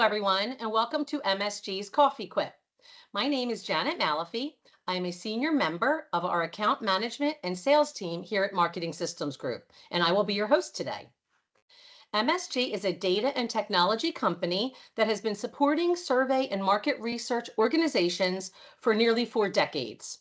everyone, and welcome to MSG's Coffee Quip. My name is Janet Malofiy. I am a senior member of our account management and sales team here at Marketing Systems Group, and I will be your host today. MSG is a data and technology company that has been supporting survey and market research organizations for nearly 4 decades.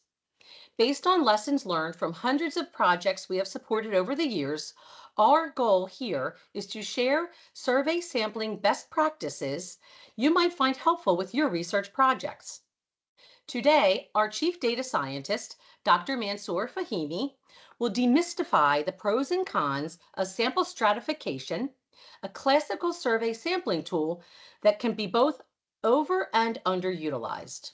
Based on lessons learned from hundreds of projects we have supported over the years, our goal here is to share survey sampling best practices you might find helpful with your research projects. Today, our Chief Data Scientist, Dr. Mansour Fahimi, will demystify the pros and cons of sample stratification, a classical survey sampling tool that can be both over and underutilized.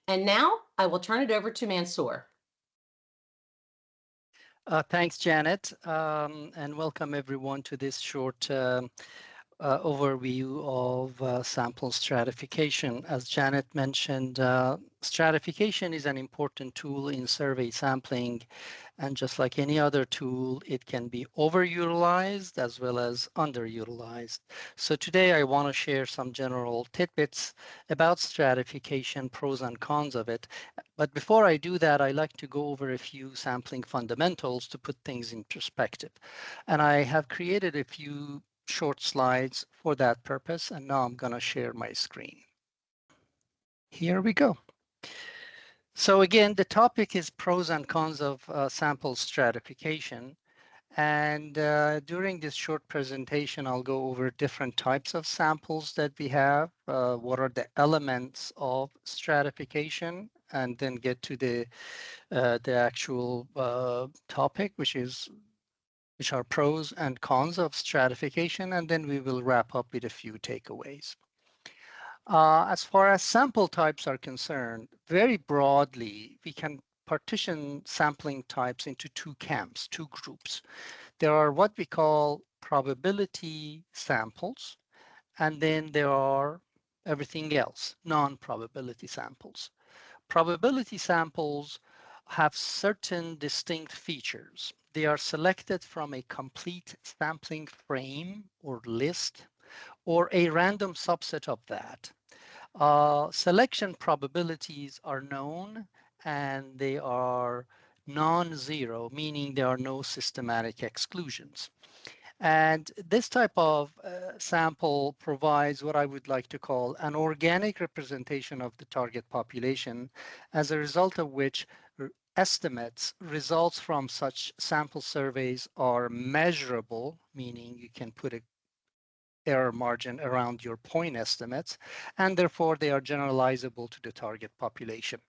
And now I will turn it over to Mansour. Thanks, Janet, and welcome everyone to this short overview of sample stratification. As Janet mentioned, stratification is an important tool in survey sampling, and just like any other tool, it can be overutilized as well as underutilized. So today I want to share some general tidbits about stratification, pros and cons of it. But before I do that, I like to go over a few sampling fundamentals to put things in perspective. And I have created a few short slides for that purpose, and now I'm going to share my screen. Here we go. So again, the topic is pros and cons of sample stratification. And during this short presentation, I'll go over different types of samples that we have, what are the elements of stratification, and then get to the actual topic, which are pros and cons of stratification, and then we will wrap up with a few takeaways. As far as sample types are concerned, very broadly, we can partition sampling types into two camps, two groups. There are what we call probability samples, and then there are everything else, non-probability samples. Probability samples have certain distinct features. They are selected from a complete sampling frame or list, or a random subset of that. Selection probabilities are known, and they are non-zero, meaning there are no systematic exclusions. And this type of sample provides what I would like to call an organic representation of the target population, as a result of which estimates, results from such sample surveys are measurable, meaning you can put a error margin around your point estimates, and therefore they are generalizable to the target population.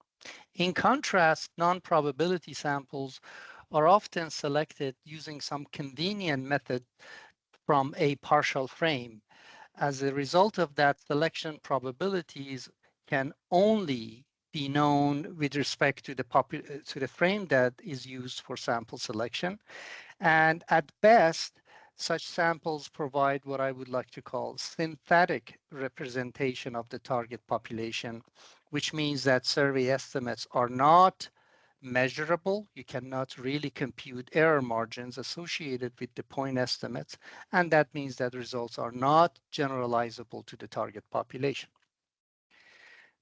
In contrast, non-probability samples are often selected using some convenient method from a partial frame. As a result of that, selection probabilities can only be known with respect to the frame that is used for sample selection. And at best, such samples provide what I would like to call synthetic representation of the target population, which means that survey estimates are not measurable. You cannot really compute error margins associated with the point estimates, and that means that results are not generalizable to the target population.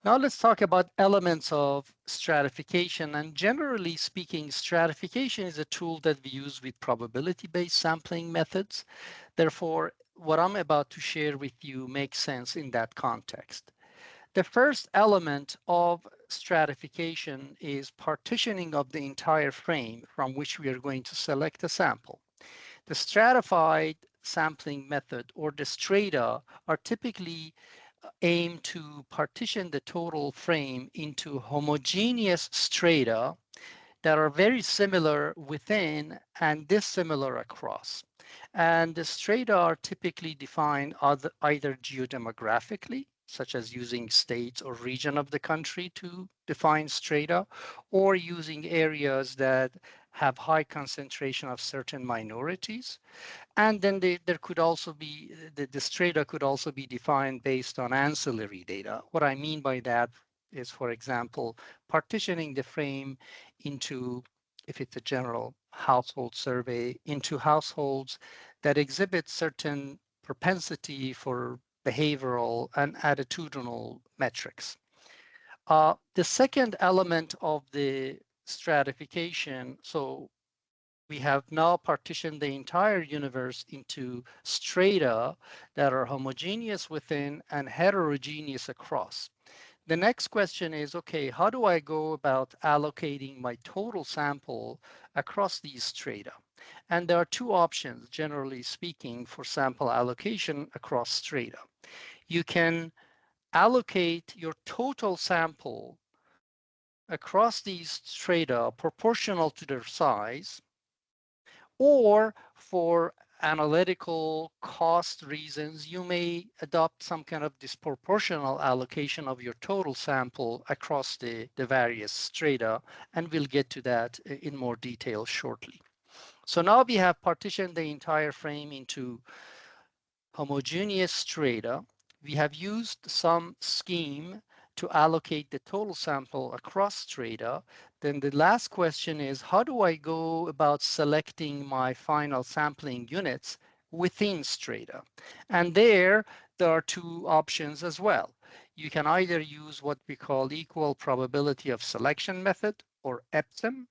Now let's talk about elements of stratification. And generally speaking, stratification is a tool that we use with probability-based sampling methods. Therefore, what I'm about to share with you makes sense in that context. The first element of stratification is partitioning of the entire frame from which we are going to select a sample. The stratified sampling method, or the strata, are typically aim to partition the total frame into homogeneous strata that are very similar within and dissimilar across. And the strata are typically defined either geodemographically, such as using states or region of the country to define strata, or using areas that have high concentration of certain minorities. And then there could also be, the strata could also be defined based on ancillary data. What I mean by that is, for example, partitioning the frame into, if it's a general household survey, into households that exhibit certain propensity for behavioral, and attitudinal metrics. The second element of the stratification, so we have now partitioned the entire universe into strata that are homogeneous within and heterogeneous across. The next question is, okay, how do I go about allocating my total sample across these strata? And there are two options, generally speaking, for sample allocation across strata. You can allocate your total sample across these strata proportional to their size, or for analytical cost reasons, you may adopt some kind of disproportional allocation of your total sample across the various strata, and we'll get to that in more detail shortly. So now we have partitioned the entire frame into homogeneous strata. We have used some scheme to allocate the total sample across strata. Then the last question is, how do I go about selecting my final sampling units within strata? And there are two options as well. You can either use what we call equal probability of selection method, or EPSAM.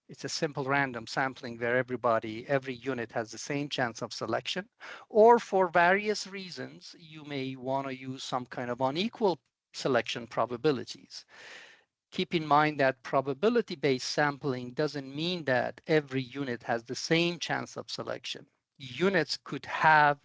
It's a simple random sampling where every unit has the same chance of selection. Or for various reasons, you may want to use some kind of unequal selection probabilities. Keep in mind that probability-based sampling doesn't mean that every unit has the same chance of selection. Units could have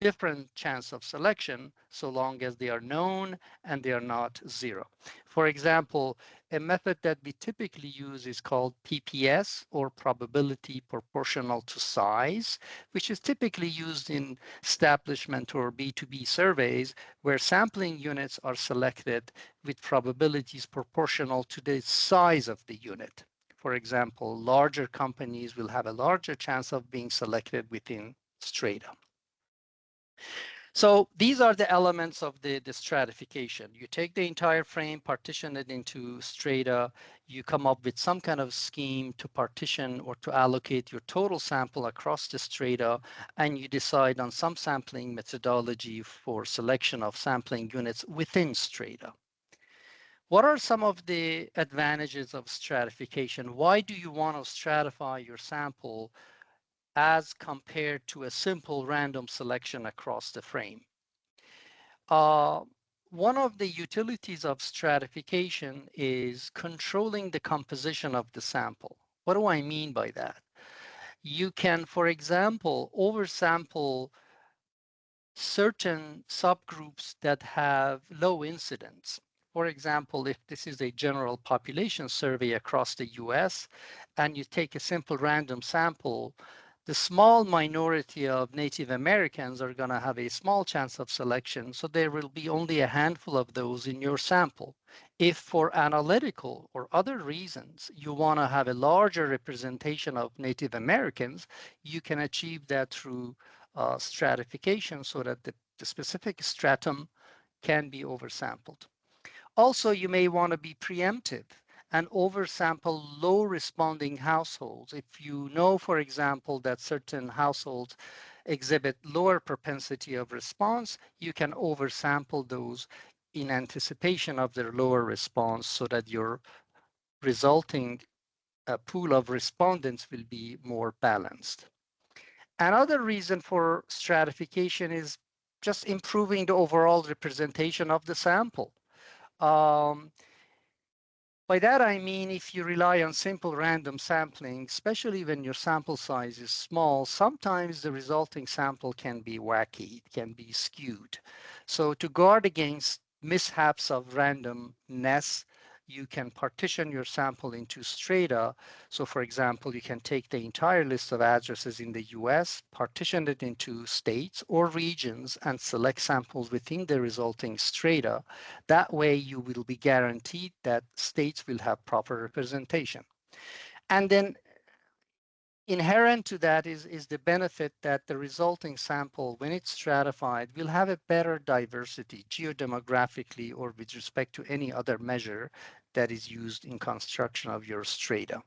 different chance of selection so long as they are known and they are not zero. For example, a method that we typically use is called PPS, or probability proportional to size, which is typically used in establishment or B2B surveys, where sampling units are selected with probabilities proportional to the size of the unit. For example, larger companies will have a larger chance of being selected within strata. So these are the elements of the stratification. You take the entire frame, partition it into strata, you come up with some kind of scheme to partition or to allocate your total sample across the strata, and you decide on some sampling methodology for selection of sampling units within strata. What are some of the advantages of stratification? Why do you want to stratify your sample as compared to a simple random selection across the frame? One of the utilities of stratification is controlling the composition of the sample. What do I mean by that? You can, for example, oversample certain subgroups that have low incidence. For example, if this is a general population survey across the US and you take a simple random sample, the small minority of Native Americans are going to have a small chance of selection, so there will be only a handful of those in your sample. If for analytical or other reasons you want to have a larger representation of Native Americans, you can achieve that through stratification so that the specific stratum can be oversampled. Also, you may want to be preemptive and oversample low responding households. If you know, for example, that certain households exhibit lower propensity of response, you can oversample those in anticipation of their lower response so that your resulting pool of respondents will be more balanced. Another reason for stratification is just improving the overall representation of the sample. By that I mean, if you rely on simple random sampling, especially when your sample size is small, sometimes the resulting sample can be wacky, it can be skewed. So to guard against mishaps of randomness, you can partition your sample into strata. So for example, you can take the entire list of addresses in the US, partition it into states or regions, and select samples within the resulting strata. That way you will be guaranteed that states will have proper representation. And then inherent to that is the benefit that the resulting sample, when it's stratified, will have a better diversity geodemographically or with respect to any other measure that is used in construction of your strata.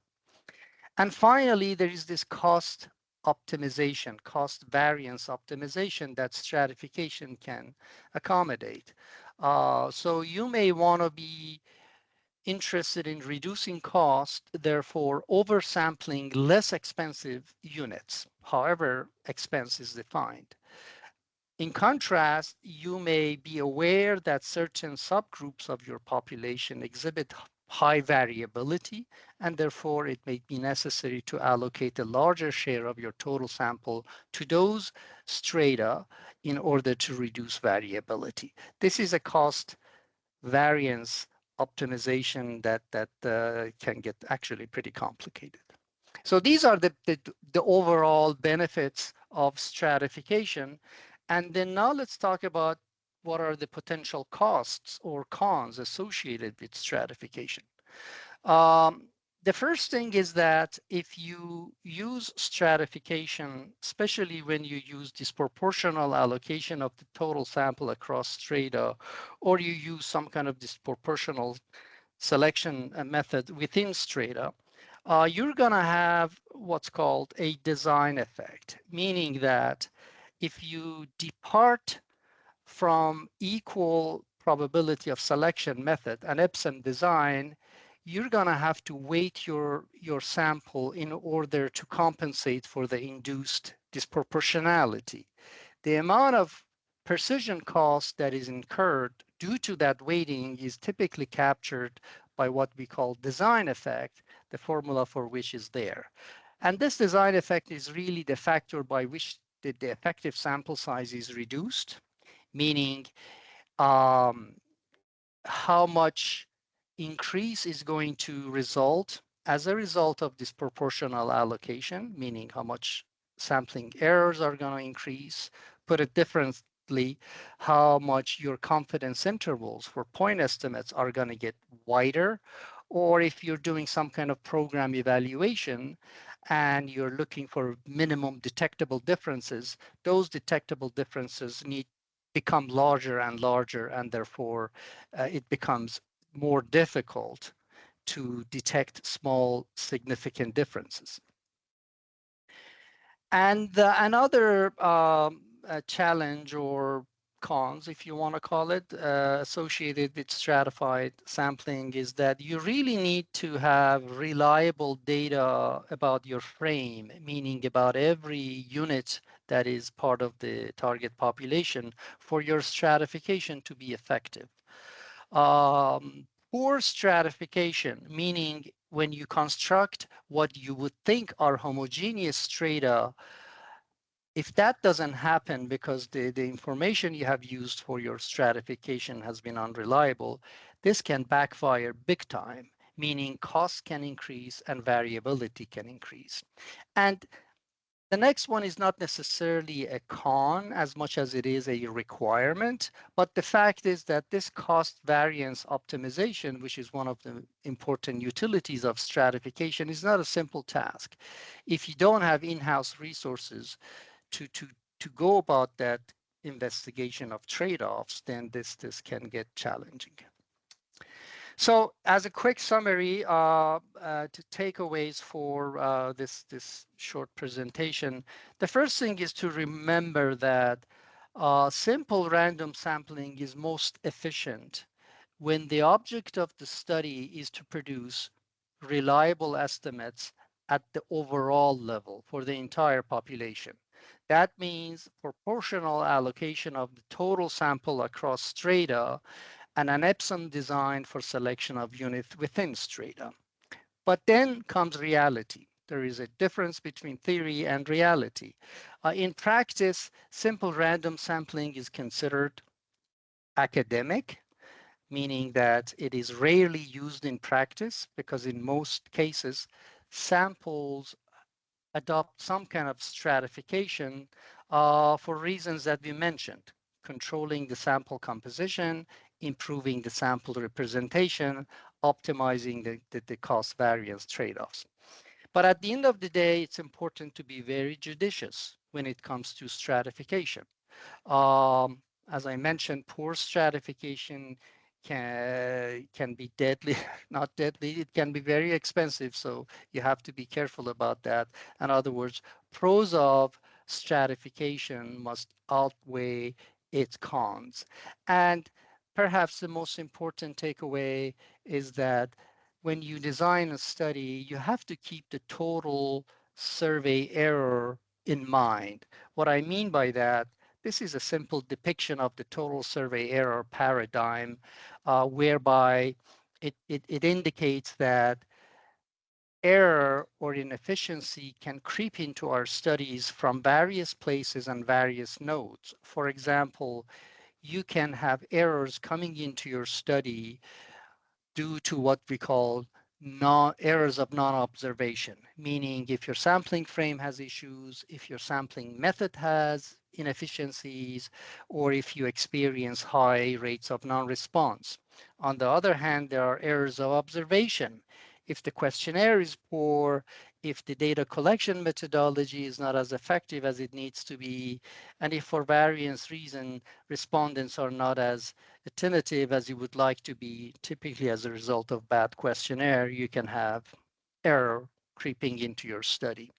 And finally, there is this cost optimization, cost variance optimization that stratification can accommodate. So you may want to be interested in reducing cost, therefore oversampling less expensive units, however expense is defined. In contrast, you may be aware that certain subgroups of your population exhibit high variability, and therefore it may be necessary to allocate a larger share of your total sample to those strata in order to reduce variability. This is a cost variance optimization that can get actually pretty complicated. So these are the overall benefits of stratification. And then now let's talk about what are the potential costs or cons associated with stratification. Um, the first thing is that if you use stratification, especially when you use disproportional allocation of the total sample across strata, or you use some kind of disproportional selection method within strata, you're going to have what's called a design effect, meaning that if you depart from equal probability of selection method and Epson design, you're going to have to weight your sample in order to compensate for the induced disproportionality. The amount of precision cost that is incurred due to that weighting is typically captured by what we call design effect, the formula for which is there. And this design effect is really the factor by which the effective sample size is reduced, meaning um, how much increase is going to result as a result of this proportional allocation, meaning how much sampling errors are going to increase. Put it differently, how much your confidence intervals for point estimates are going to get wider, or if you're doing some kind of program evaluation and you're looking for minimum detectable differences, those detectable differences need become larger and larger, and therefore it becomes more difficult to detect small significant differences. And another challenge or cons, if you want to call it, associated with stratified sampling is that you really need to have reliable data about your frame, meaning about every unit that is part of the target population for your stratification to be effective. Poor stratification, meaning when you construct what you would think are homogeneous strata, if that doesn't happen because the information you have used for your stratification has been unreliable, this can backfire big time, meaning costs can increase and variability can increase. And the next one is not necessarily a con as much as it is a requirement, but the fact is that this cost variance optimization, which is one of the important utilities of stratification, is not a simple task. If you don't have in-house resources to, to, to go about that investigation of trade-offs, then this can get challenging. So as a quick summary to takeaways for this short presentation, the first thing is to remember that simple random sampling is most efficient when the object of the study is to produce reliable estimates at the overall level for the entire population. That means proportional allocation of the total sample across strata and an Epson design for selection of units within strata. But then comes reality. There is a difference between theory and reality. In practice, simple random sampling is considered academic, meaning that it is rarely used in practice because in most cases, samples adopt some kind of stratification for reasons that we mentioned, controlling the sample composition, improving the sample representation, optimizing the cost variance trade-offs. But at the end of the day, it's important to be very judicious when it comes to stratification. As I mentioned, poor stratification can be deadly, not deadly, it can be very expensive. So you have to be careful about that. In other words, pros of stratification must outweigh its cons. And perhaps the most important takeaway is that when you design a study, you have to keep the total survey error in mind. What I mean by that, this is a simple depiction of the total survey error paradigm, whereby it indicates that error or inefficiency can creep into our studies from various places and various nodes. For example, you can have errors coming into your study due to what we call errors of non-observation, meaning if your sampling frame has issues, if your sampling method has inefficiencies, or if you experience high rates of non-response. On the other hand, there are errors of observation. If the questionnaire is poor, if the data collection methodology is not as effective as it needs to be, and if for various reasons respondents are not as attentive as you would like to be, typically as a result of bad questionnaire, you can have error creeping into your study.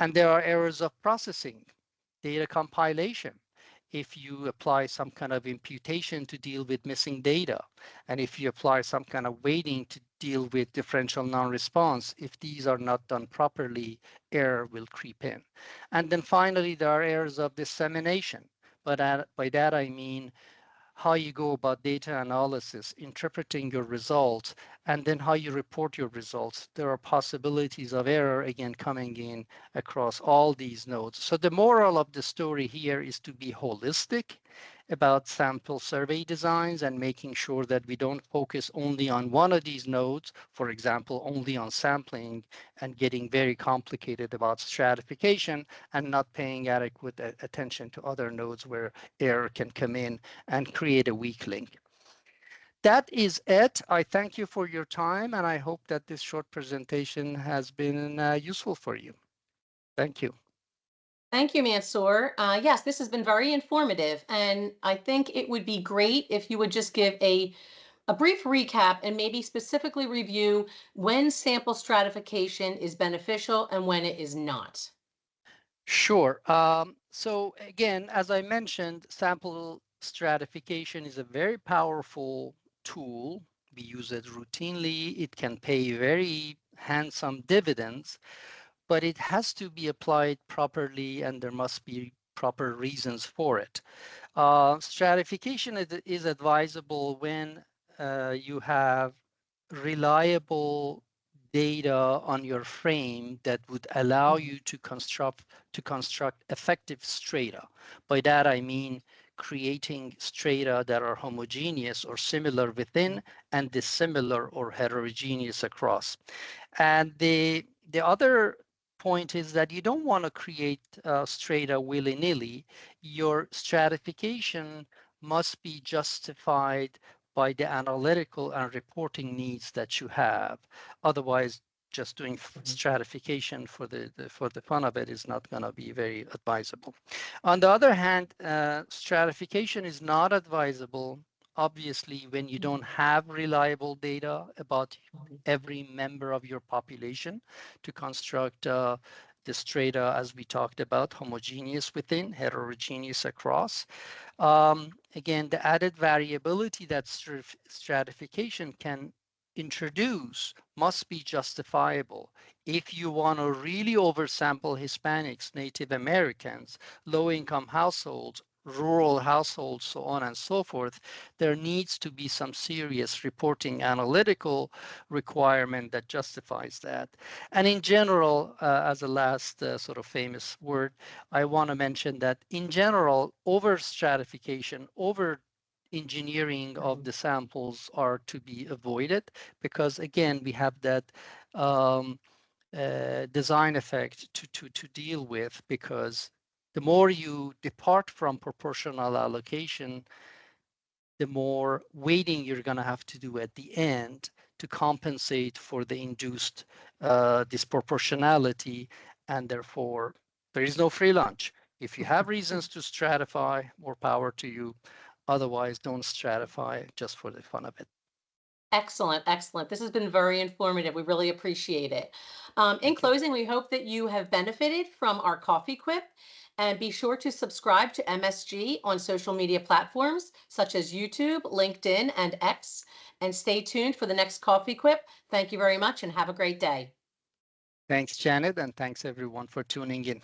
And there are errors of processing, data compilation. If you apply some kind of imputation to deal with missing data, and if you apply some kind of weighting to deal with differential non-response, if these are not done properly, error will creep in. And then finally, there are errors of dissemination. But by that I mean how you go about data analysis, interpreting your results, and then how you report your results. There are possibilities of error again coming in across all these nodes. So the moral of the story here is to be holistic about sample survey designs and making sure that we don't focus only on one of these nodes, for example, only on sampling and getting very complicated about stratification and not paying adequate attention to other nodes where error can come in and create a weak link. That is it. I thank you for your time, and I hope that this short presentation has been useful for you. Thank you. Thank you, Mansour. Yes, this has been very informative, and I think it would be great if you would just give a brief recap and maybe specifically review when sample stratification is beneficial and when it is not. Sure. So again, as I mentioned, sample stratification is a very powerful tool. We use it routinely. It can pay very handsome dividends, but it has to be applied properly and there must be proper reasons for it. Stratification is advisable when you have reliable data on your frame that would allow you to construct effective strata. By that I mean creating strata that are homogeneous or similar within and dissimilar or heterogeneous across. And the other point is that you don't want to create strata willy-nilly. Your stratification must be justified by the analytical and reporting needs that you have. Otherwise, just doing stratification for the fun of it is not going to be very advisable. On the other hand, stratification is not advisable, obviously, when you don't have reliable data about every member of your population to construct the strata, as we talked about, homogeneous within, heterogeneous across. Again, the added variability that stratification can introduce must be justifiable. If you want to really oversample Hispanics, Native Americans, low-income households, rural households, so on and so forth, there needs to be some serious reporting analytical requirement that justifies that. And in general, as a last sort of famous word, I want to mention that in general, over stratification, over engineering of the samples are to be avoided because again we have that design effect to deal with, because the more you depart from proportional allocation, the more weighting you're going to have to do at the end to compensate for the induced disproportionality, and therefore there is no free lunch. If you have reasons to stratify, more power to you. Otherwise, don't stratify just for the fun of it. Excellent, excellent. This has been very informative. We really appreciate it. In Thank you. closing, we hope that you have benefited from our Coffee Quip, and be sure to subscribe to MSG on social media platforms such as YouTube, LinkedIn, and X. And stay tuned for the next Coffee Quip. Thank you very much and have a great day. Thanks, Janet, and thanks everyone for tuning in.